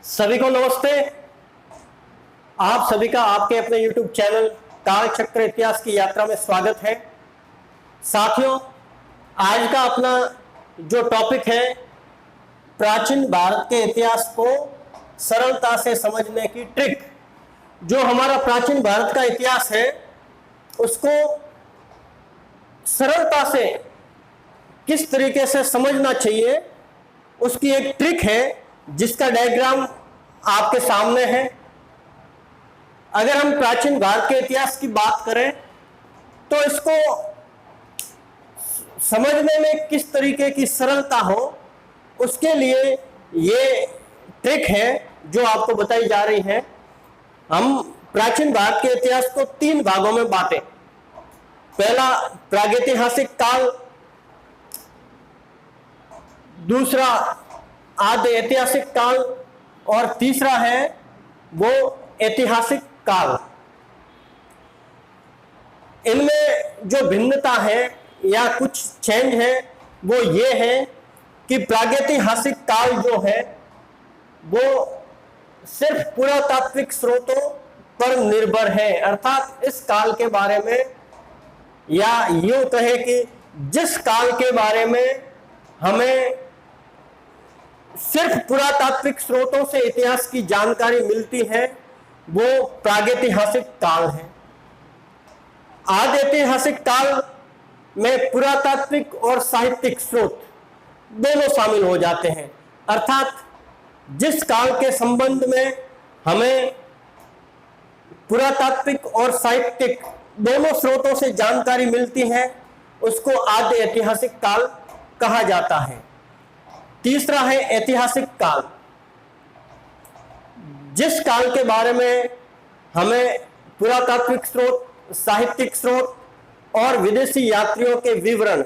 सभी को नमस्ते। आप सभी का आपके अपने YouTube चैनल काल चक्र इतिहास की यात्रा में स्वागत है। साथियों, आज का अपना जो टॉपिक है, प्राचीन भारत के इतिहास को सरलता से समझने की ट्रिक। जो हमारा प्राचीन भारत का इतिहास है उसको सरलता से किस तरीके से समझना चाहिए, उसकी एक ट्रिक है जिसका डायग्राम आपके सामने है। अगर हम प्राचीन भारत के इतिहास की बात करें तो इसको समझने में किस तरीके की सरलता हो, उसके लिए ये ट्रिक है जो आपको बताई जा रही है। हम प्राचीन भारत के इतिहास को 3 भागों में बांटे। पहला प्रागैतिहासिक काल, दूसरा आद्य ऐतिहासिक काल और तीसरा है वो ऐतिहासिक काल। इनमें जो भिन्नता है या कुछ चेंज है वो ये है कि प्रागैतिहासिक काल जो है वो सिर्फ पुरातात्विक स्रोतों पर निर्भर है। अर्थात इस काल के बारे में, या यूं कहे कि जिस काल के बारे में हमें सिर्फ पुरातात्विक स्रोतों से इतिहास की जानकारी मिलती है, वो प्रागैतिहासिक काल है। आद्य ऐतिहासिक काल में पुरातात्विक और साहित्यिक स्रोत दोनों शामिल हो जाते हैं। अर्थात जिस काल के संबंध में हमें पुरातात्विक और साहित्यिक दोनों स्रोतों से जानकारी मिलती है उसको आद्य ऐतिहासिक काल कहा जाता है। तीसरा है ऐतिहासिक काल। जिस काल के बारे में हमें पुरातात्विक स्रोत, साहित्यिक स्रोत और विदेशी यात्रियों के विवरण,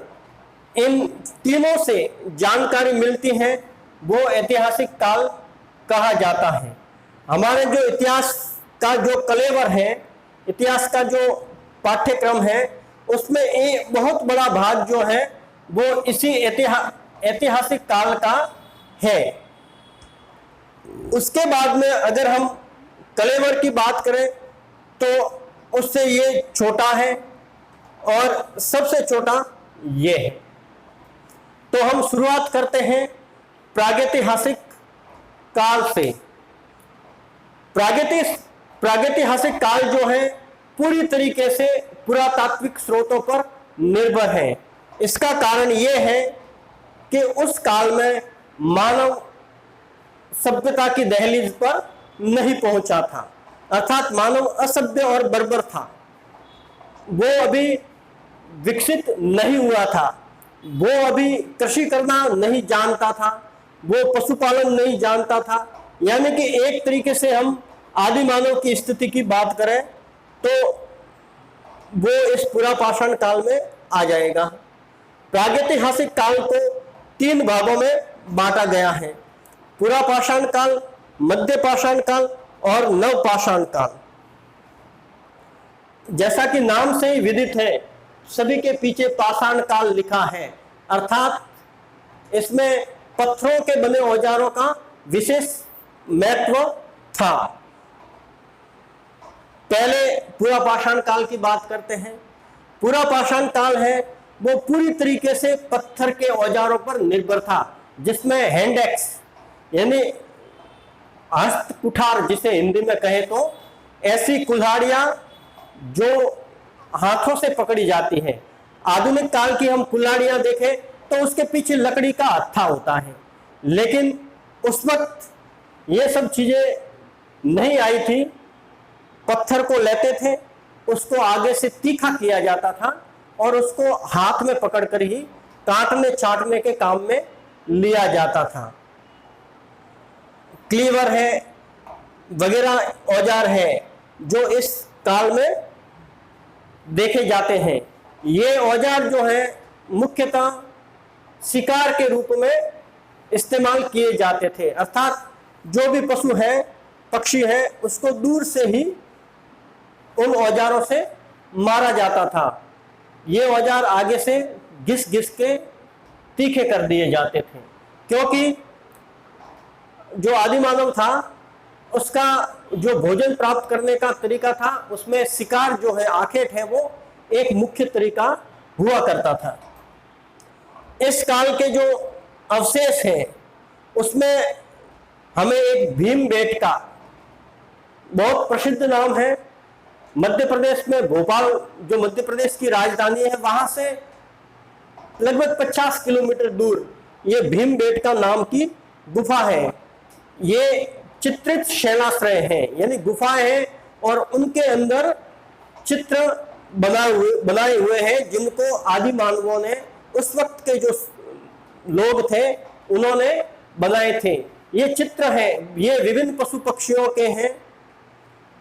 इन तीनों से जानकारी मिलती है, वो ऐतिहासिक काल कहा जाता है। हमारे जो इतिहास का जो कलेवर है, इतिहास का जो पाठ्यक्रम है, उसमें एक बहुत बड़ा भाग जो है वो इसी ऐतिहासिक काल का है। उसके बाद में अगर हम कलेवर की बात करें तो उससे ये छोटा है और सबसे छोटा ये है। तो हम शुरुआत करते हैं प्रागैतिहासिक काल से। प्रागैतिहासिक काल जो है पूरी तरीके से पुरातात्विक स्रोतों पर निर्भर है। इसका कारण यह है कि उस काल में मानव सभ्यता की दहलीज पर नहीं पहुंचा था। अर्थात मानव असभ्य और बर्बर था, वो अभी विकसित नहीं हुआ था, वो अभी कृषि करना नहीं जानता था, वो पशुपालन नहीं जानता था। यानी कि एक तरीके से हम आदि मानव की स्थिति की बात करें तो वो इस पुरापाषाण काल में आ जाएगा। प्रागैतिहासिक काल को 3 भागों में बांटा गया है: पुरापाषाण काल, मध्यपाषाण काल और नवपाषाण काल। जैसा कि नाम से ही विदित है, सभी के पीछे पाषाण काल लिखा है। अर्थात इसमें पत्थरों के बने औजारों का विशेष महत्व था। पहले पुरापाषाण काल की बात करते हैं। पुरापाषाण काल है वो पूरी तरीके से पत्थर के औजारों पर निर्भर था, जिसमें हैंड एक्स यानी हस्त कुठार, जिसे हिंदी में कहे तो ऐसी कुल्हाड़ियां जो हाथों से पकड़ी जाती है। आधुनिक काल की हम कुल्हाड़ियां देखें तो उसके पीछे लकड़ी का हत्था होता है, लेकिन उस वक्त ये सब चीजें नहीं आई थी। पत्थर को लेते थे, उसको आगे से तीखा किया जाता था और उसको हाथ में पकड़कर ही काटने चाटने के काम में लिया जाता था। क्लीवर है वगैरह औजार है जो इस काल में देखे जाते हैं। ये औजार जो है मुख्यतः शिकार के रूप में इस्तेमाल किए जाते थे। अर्थात जो भी पशु है, पक्षी है, उसको दूर से ही उन औजारों से मारा जाता था। ये औजार आगे से घिस घिस के तीखे कर दिए जाते थे, क्योंकि जो आदि मानव था उसका जो भोजन प्राप्त करने का तरीका था उसमें शिकार जो है, आखेट है, वो एक मुख्य तरीका हुआ करता था। इस काल के जो अवशेष हैं उसमें हमें एक भीमबेटका, बहुत प्रसिद्ध नाम है, मध्य प्रदेश में भोपाल, जो मध्य प्रदेश की राजधानी है, वहां से लगभग 50 किलोमीटर दूर ये भीमबेटका नाम की गुफा है। ये चित्रित शैलाश्रय है, यानी गुफा है, और उनके अंदर चित्र बनाए हुए हैं जिनको आदि मानवों ने, उस वक्त के जो लोग थे उन्होंने बनाए थे। ये चित्र हैं, ये विभिन्न पशु पक्षियों के हैं,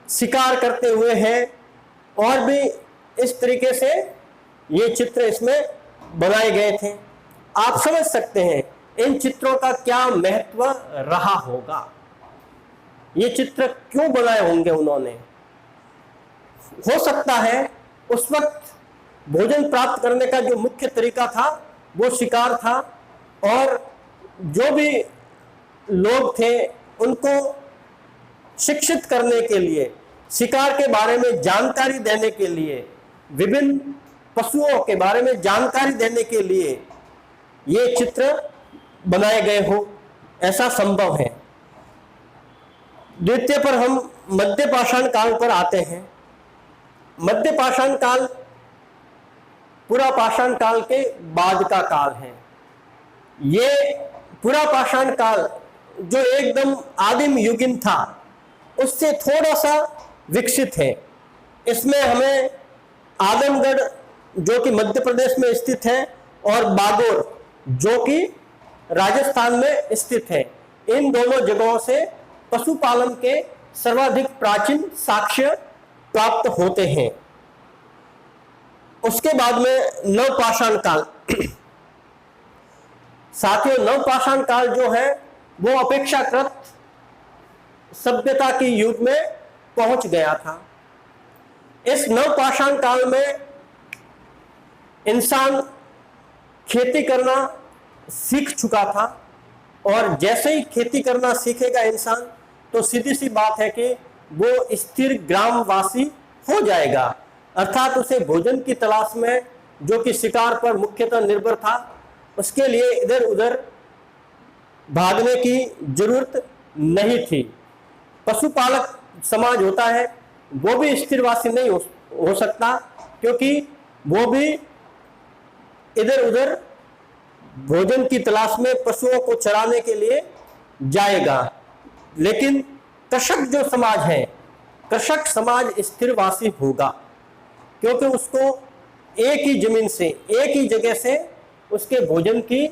शिकार करते हुए हैं, और भी इस तरीके से ये चित्र इसमें बनाए गए थे। आप समझ सकते हैं इन चित्रों का क्या महत्व रहा होगा, ये चित्र क्यों बनाए होंगे उन्होंने। हो सकता है उस वक्त भोजन प्राप्त करने का जो मुख्य तरीका था वो शिकार था, और जो भी लोग थे उनको शिक्षित करने के लिए, शिकार के बारे में जानकारी देने के लिए, विभिन्न पशुओं के बारे में जानकारी देने के लिए ये चित्र बनाए गए हो, ऐसा संभव है। द्वितीय पर हम मध्य पाषाण काल पर आते हैं। मध्य पाषाण काल पुरा पाषाण काल के बाद का काल है। ये पुरा पाषाण काल जो एकदम आदिम युगीन था उससे थोड़ा सा विकसित है। इसमें हमें आदमगढ़ जो कि मध्य प्रदेश में स्थित है और बागोर जो कि राजस्थान में स्थित है, इन दोनों जगहों से पशुपालन के सर्वाधिक प्राचीन साक्ष्य प्राप्त होते हैं। उसके बाद में नवपाषाण काल। साथियों, नवपाषाण काल जो है वो अपेक्षाकृत सभ्यता के युग में पहुंच गया था। इस नवपाषाण काल में इंसान खेती करना सीख चुका था, और जैसे ही खेती करना सीखेगा इंसान तो सीधी सी बात है कि वो स्थिर ग्रामवासी हो जाएगा। अर्थात उसे भोजन की तलाश में, जो कि शिकार पर मुख्यतः निर्भर था, उसके लिए इधर उधर भागने की जरूरत नहीं थी। पशुपालक समाज होता है वो भी स्थिरवासी नहीं हो सकता, क्योंकि वो भी इधर उधर भोजन की तलाश में पशुओं को चराने के लिए जाएगा। लेकिन कृषक जो समाज है, कृषक समाज स्थिरवासी होगा, क्योंकि उसको एक ही जमीन से, एक ही जगह से उसके भोजन की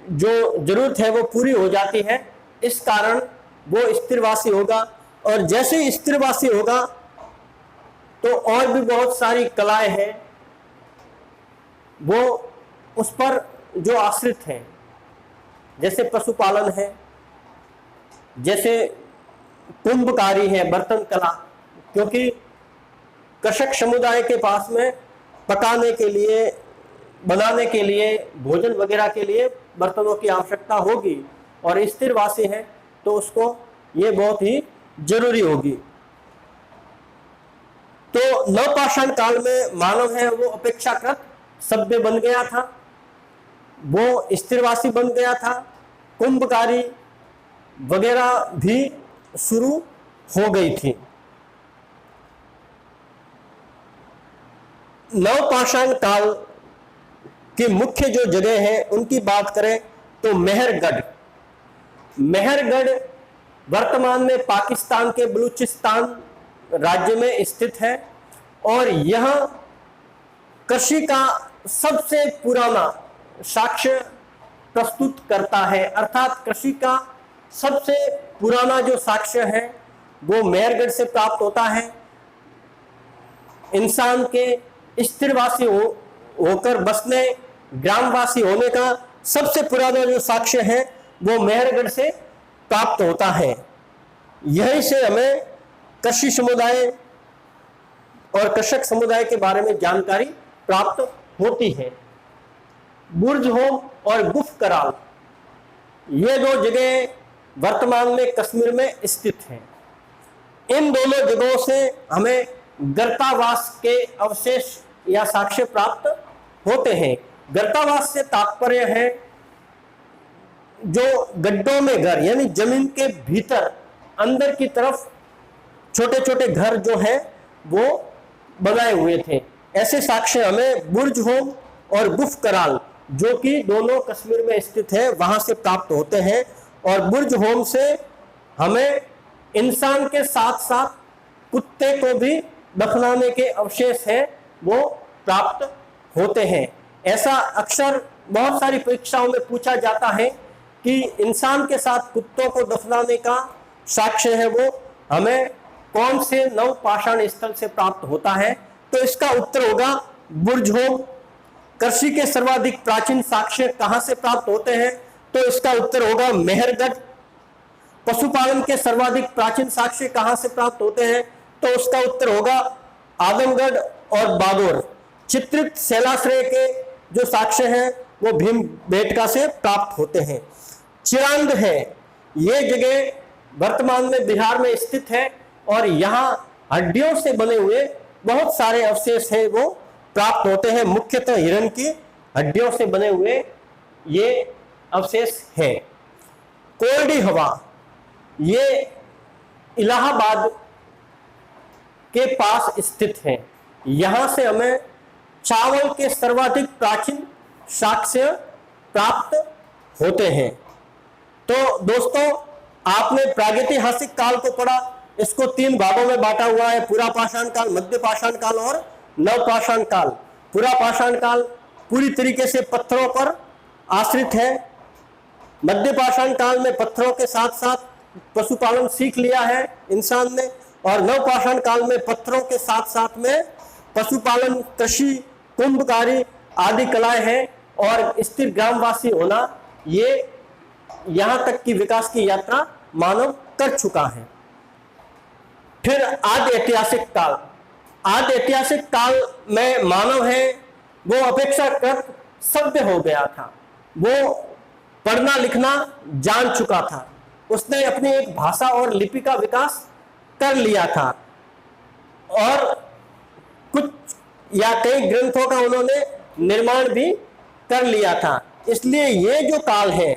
जो जरूरत है वो पूरी हो जाती है। इस कारण वो स्थिरवासी होगा, और जैसे ही स्थिरवासी होगा तो और भी बहुत सारी कलाएं हैं वो उस पर जो आश्रित हैं, जैसे पशुपालन है, जैसे कुंभकारी है, बर्तन कला, क्योंकि कृषक समुदाय के पास में पकाने के लिए, बनाने के लिए, भोजन वगैरह के लिए बर्तनों की आवश्यकता होगी, और स्थिरवासी है तो उसको ये बहुत ही जरूरी होगी। तो नवपाषाण काल में मानव है वो अपेक्षाकृत सभ्य बन गया था, वो स्थिरवासी बन गया था, कुंभकारी वगैरह भी शुरू हो गई थी। नवपाषाण काल की मुख्य जो जगह है उनकी बात करें तो मेहरगढ़। मेहरगढ़ वर्तमान में पाकिस्तान के बलूचिस्तान राज्य में स्थित है, और यह कृषि का सबसे पुराना साक्ष्य प्रस्तुत करता है। अर्थात कृषि का सबसे पुराना जो साक्ष्य है वो मेहरगढ़ से प्राप्त होता है। इंसान के स्थिरवासी होकर बसने, ग्रामवासी होने का सबसे पुराना जो साक्ष्य है वो मेहरगढ़ से प्राप्त होता है। यहीं से हमें कृषि समुदाय और कृषक समुदाय के बारे में जानकारी प्राप्त होती है। बुर्ज होम और गुफ कराल, ये दो जगह वर्तमान में कश्मीर में स्थित हैं। इन दोनों जगहों से हमें गर्तावास के अवशेष या साक्ष्य प्राप्त होते हैं। गर्तावास से तात्पर्य है जो गड्ढों में घर यानी जमीन के भीतर अंदर की तरफ छोटे छोटे घर जो हैं वो बनाए हुए थे। ऐसे साक्ष्य हमें बुर्ज होम और गुफ कराल जो कि दोनों कश्मीर में स्थित है वहां से प्राप्त होते हैं। और बुर्ज होम से हमें इंसान के साथ साथ कुत्ते को भी दफनाने के अवशेष हैं वो प्राप्त होते हैं। ऐसा अक्सर बहुत सारी परीक्षाओं में पूछा जाता है कि इंसान के साथ कुत्तों को दफनाने का साक्ष्य है वो हमें कौन से नव पाषाण स्थल से प्राप्त होता है, तो इसका उत्तर होगा बुर्ज होम। कृषि के सर्वाधिक प्राचीन साक्ष्य कहां से प्राप्त होते हैं, तो इसका उत्तर होगा मेहरगढ़। पशुपालन के सर्वाधिक प्राचीन साक्ष्य कहां से प्राप्त होते हैं, तो उसका उत्तर होगा आजमगढ़ और बागोर। चित्रित शैलाश्रय के जो साक्ष्य हैं वो भीमबेटका से प्राप्त होते हैं। चिरांद है, ये जगह वर्तमान में बिहार में स्थित है और यहाँ हड्डियों से बने हुए बहुत सारे अवशेष हैं वो प्राप्त होते हैं। मुख्यतः हिरण की हड्डियों से बने हुए ये अवशेष हैं। कोरडी हवा, ये इलाहाबाद के पास स्थित है। यहां से हमें चावल के सर्वाधिक प्राचीन साक्ष्य प्राप्त होते हैं। तो दोस्तों, आपने प्रागैतिहासिक काल को पढ़ा। इसको 3 भागों में बांटा हुआ है, पूरा पाषाण काल, मध्य पाषाण काल और नव पाषाण काल। पूरा पाषाण काल पूरी तरीके से पत्थरों पर आश्रित है। मध्य पाषाण काल में पत्थरों के साथ साथ पशुपालन सीख लिया है इंसान ने, और नव पाषाण काल में पत्थरों के साथ साथ में पशुपालन, कृषि, कुंभकारी आदि कलाएं हैं और स्थिर ग्रामवासी होना, ये यहां तक की विकास की यात्रा मानव कर चुका है। फिर आदि ऐतिहासिक काल। आदि ऐतिहासिक काल में मानव है वो अपेक्षाकृत सभ्य हो गया था। वो पढ़ना लिखना जान चुका था। उसने अपनी एक भाषा और लिपि का विकास कर लिया था और कुछ या कई ग्रंथों का उन्होंने निर्माण भी कर लिया था। इसलिए ये जो काल है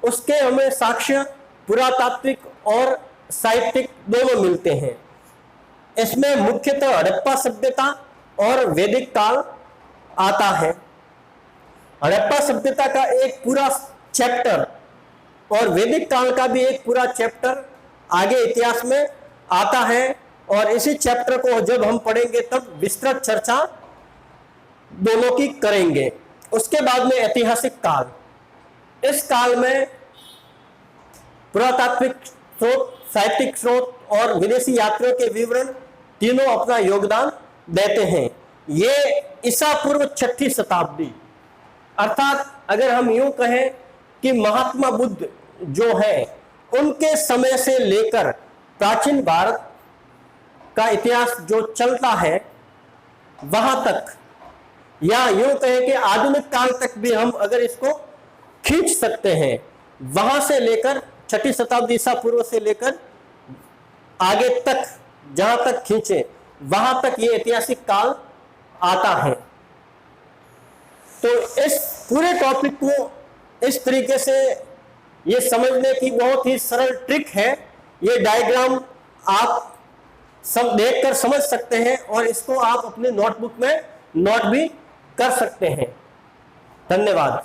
उसके हमें साक्ष्य पुरातात्विक और साहित्यिक दोनों मिलते हैं। इसमें मुख्यतः हड़प्पा सभ्यता और वैदिक काल आता है। हड़प्पा सभ्यता का एक पूरा चैप्टर और वैदिक काल का भी एक पूरा चैप्टर आगे इतिहास में आता है और इसी चैप्टर को जब हम पढ़ेंगे तब विस्तृत चर्चा दोनों की करेंगे। उसके बाद में ऐतिहासिक काल। इस काल में पुरातात्विक स्रोत, साहित्यिक स्रोत और विदेशी यात्रियों के विवरण तीनों अपना योगदान देते हैं। ये ईसा पूर्व 6ठी शताब्दी, अर्थात अगर हम यूं कहें कि महात्मा बुद्ध जो है उनके समय से लेकर प्राचीन भारत का इतिहास जो चलता है वहां तक, या यूं कहें कि आधुनिक काल तक भी हम अगर इसको खींच सकते हैं, वहां से लेकर 6ठी शताब्दी ईसा पूर्व से लेकर आगे तक जहां तक खींचे वहां तक ये ऐतिहासिक काल आता है। तो इस पूरे टॉपिक को इस तरीके से ये समझने की बहुत ही सरल ट्रिक है। ये डायग्राम आप सब देखकर समझ सकते हैं और इसको आप अपने नोटबुक में नोट भी कर सकते हैं। धन्यवाद।